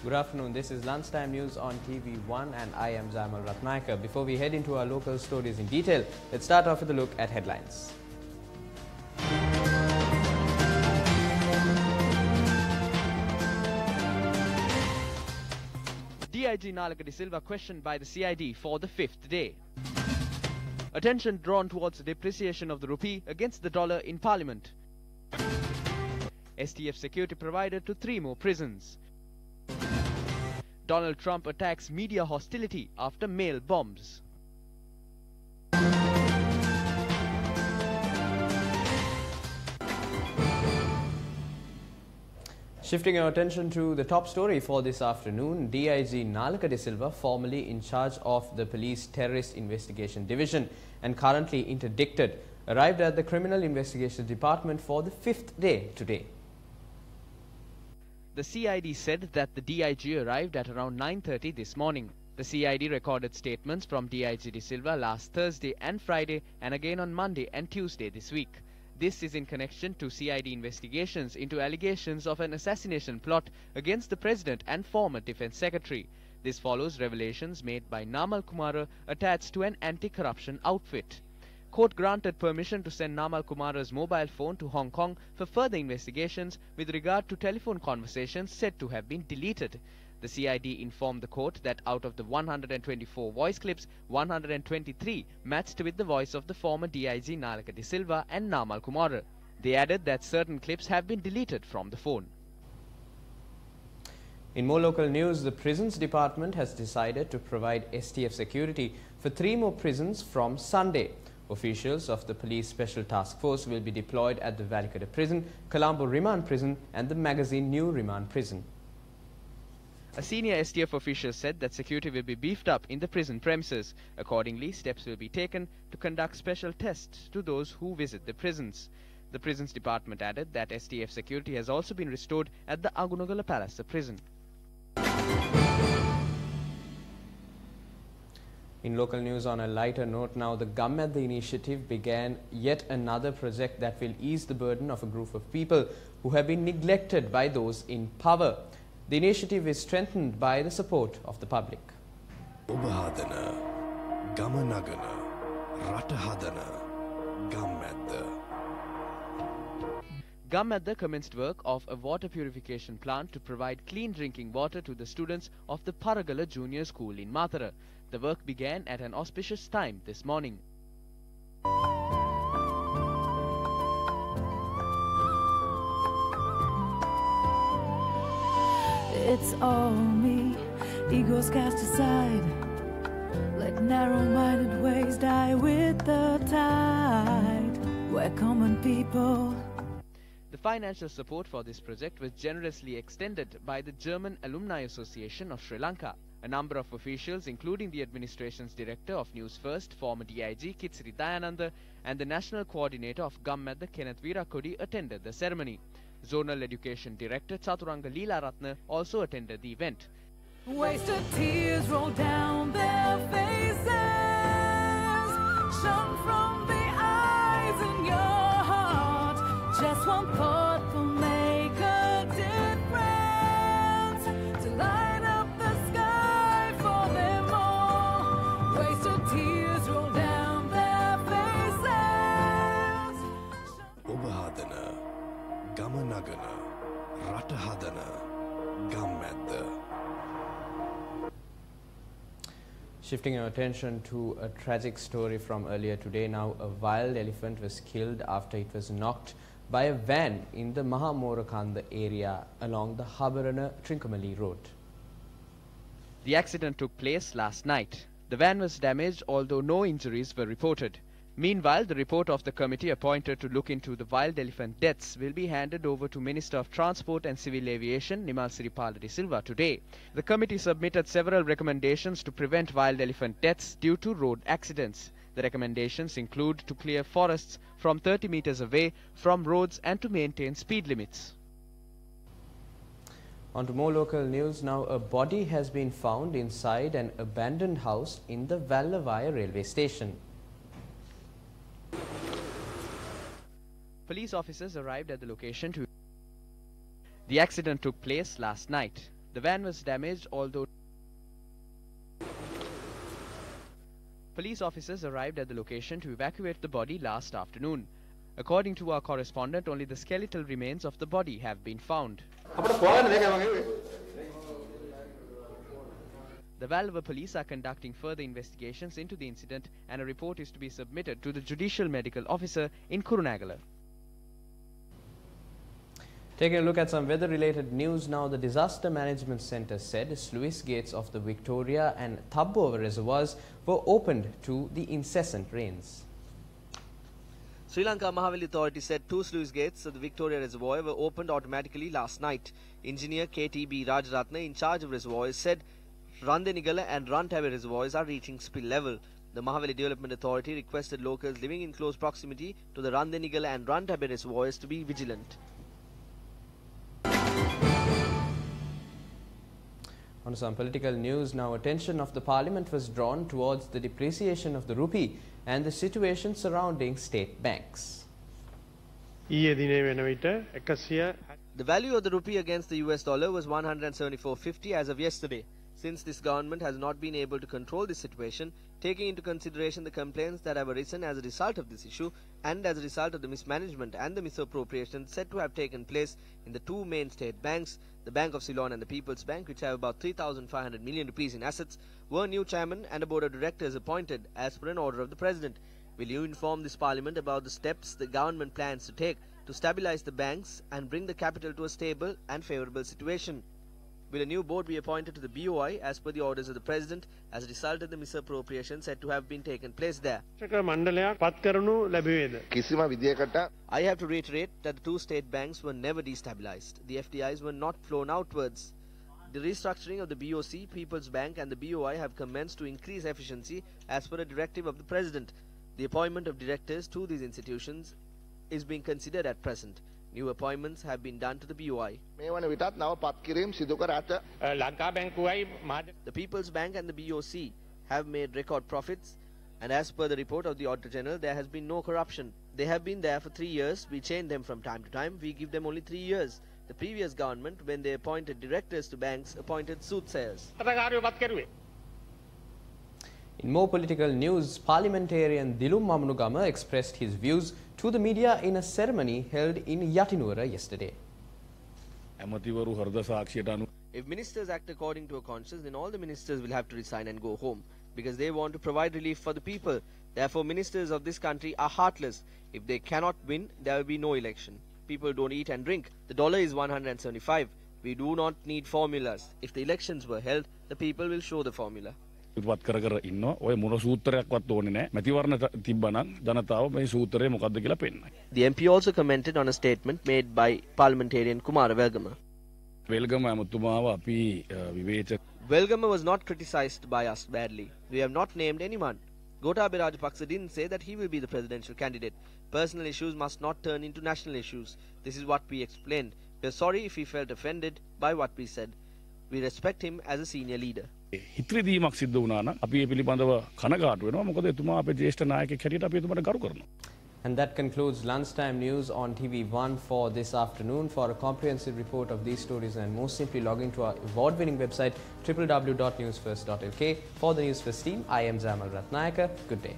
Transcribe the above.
Good afternoon, this is Lunchtime News on TV1 and I am Zaimal Ratnayaka. Before we head into our local stories in detail, let's start off with a look at headlines. DIG Nalaka de Silva questioned by the CID for the fifth day. Attention drawn towards the depreciation of the rupee against the dollar in Parliament. STF security provided to 3 more prisons. Donald Trump attacks media hostility after mail bombs. Shifting our attention to the top story for this afternoon, DIG Nalaka de Silva, formerly in charge of the Police Terrorist Investigation Division and currently interdicted, arrived at the Criminal Investigations Department for the 5th day today. The CID said that the DIG arrived at around 9:30 this morning. The CID recorded statements from DIG de Silva last Thursday and Friday and again on Monday and Tuesday this week. This is in connection to CID investigations into allegations of an assassination plot against the President and former Defence Secretary. This follows revelations made by Namal Kumara attached to an anti-corruption outfit. Court granted permission to send Namal Kumara's mobile phone to Hong Kong for further investigations with regard to telephone conversations said to have been deleted. The CID informed the court that out of the 124 voice clips, 123 matched with the voice of the former DIG Nalaka de Silva and Namal Kumara. They added that certain clips have been deleted from the phone. In more local news, the Prisons Department has decided to provide STF security for 3 more prisons from Sunday. Officials of the Police Special Task Force will be deployed at the Valikada Prison, Colombo Remand Prison and the Magazine New Remand Prison. A senior STF official said that security will be beefed up in the prison premises. Accordingly, steps will be taken to conduct special tests to those who visit the prisons. The Prisons Department added that STF security has also been restored at the Agunagala Palace prison. In local news, on a lighter note now, the Gammadda initiative began yet another project that will ease the burden of a group of people who have been neglected by those in power. The initiative is strengthened by the support of the public. Gammadda commenced work of a water purification plant to provide clean drinking water to the students of the Paragala Junior School in Mathura. The work began at an auspicious time this morning. It's all me, egos cast aside. Let narrow-minded ways die with the tide. We're common people. The financial support for this project was generously extended by the German Alumni Association of Sri Lanka. A number of officials, including the administration's director of Newsfirst, former DIG Kitsiri Dayananda, and the national coordinator of Gammadda Kenneth Virakodi, attended the ceremony. Zonal Education Director Chaturanga Leelaratne also attended the event. Wasted tears roll down their faces, shone from the eyes in your heart. Just one thought will make a difference, to light up the sky for them all. Wasted tears roll down their faces. Obahadana, Gamanagana, Ratahadana, Gammadda. Shifting our attention to a tragic story from earlier today now, a wild elephant was killed after it was knocked by a van in the Mahamorakanda area along the Habarana Trincomalee Road. The accident took place last night. The van was damaged, although no injuries were reported. Meanwhile, the report of the committee appointed to look into the wild elephant deaths will be handed over to Minister of Transport and Civil Aviation Nimal Siripala de Silva today. The committee submitted several recommendations to prevent wild elephant deaths due to road accidents. The recommendations include to clear forests from 30 meters away from roads and to maintain speed limits. On to more local news now. A body has been found inside an abandoned house in the Vallavaya railway station. Police officers arrived at the location to The accident took place last night. The van was damaged, although police officers arrived at the location to evacuate the body last afternoon. According to our correspondent, only the skeletal remains of the body have been found. The Valva police are conducting further investigations into the incident, and a report is to be submitted to the Judicial Medical Officer in Kurunagala. Taking a look at some weather-related news now, the Disaster Management Centre said sluice gates of the Victoria and Thabova reservoirs were opened to the incessant rains. Sri Lanka Mahaveli Authority said 2 sluice gates of the Victoria Reservoir were opened automatically last night. Engineer KTB Rajaratna, in charge of reservoirs, said Randenigala and Rantabe reservoirs are reaching spill level. The Mahaveli Development Authority requested locals living in close proximity to the Randenigala and Rantabe reservoirs to be vigilant. On some political news now, attention of the Parliament was drawn towards the depreciation of the rupee and the situation surrounding state banks. The value of the rupee against the US dollar was 174.50 as of yesterday. Since this government has not been able to control this situation, taking into consideration the complaints that have arisen as a result of this issue and as a result of the mismanagement and the misappropriation said to have taken place in the 2 main state banks, the Bank of Ceylon and the People's Bank, which have about 3,500 million rupees in assets, were new chairman and a board of directors appointed as per an order of the President. Will you inform this Parliament about the steps the government plans to take to stabilize the banks and bring the capital to a stable and favourable situation? Will a new board be appointed to the BOI as per the orders of the President as a result of the misappropriation said to have been taken place there? I have to reiterate that the 2 state banks were never destabilized. The FDIs were not flown outwards. The restructuring of the BOC, People's Bank and the BOI have commenced to increase efficiency as per a directive of the President. The appointment of directors to these institutions is being considered at present. New appointments have been done to the BOI. The People's Bank and the BOC have made record profits, and as per the report of the Auditor General, there has been no corruption. They have been there for 3 years. We change them from time to time. We give them only 3 years. The previous government, when they appointed directors to banks, appointed soothsayers. In more political news, parliamentarian Dilum Mamunugama expressed his views to the media in a ceremony held in Yatinura yesterday. If ministers act according to a conscience, then all the ministers will have to resign and go home because they want to provide relief for the people. Therefore, ministers of this country are heartless. If they cannot win, there will be no election. People don't eat and drink. The dollar is 175. We do not need formulas. If the elections were held, the people will show the formula. The MP also commented on a statement made by parliamentarian Kumara Velgama. Velgama was not criticized by us badly. We have not named anyone. Gotabaya Rajapaksa didn't say that he will be the presidential candidate. Personal issues must not turn into national issues. This is what we explained. We are sorry if he felt offended by what we said. We respect him as a senior leader. And that concludes lunchtime news on TV1 for this afternoon. For a comprehensive report of these stories and more, simply log into our award-winning website www.newsfirst.lk. For the Newsfirst team, I am Jamal Ratnayaka. Good day.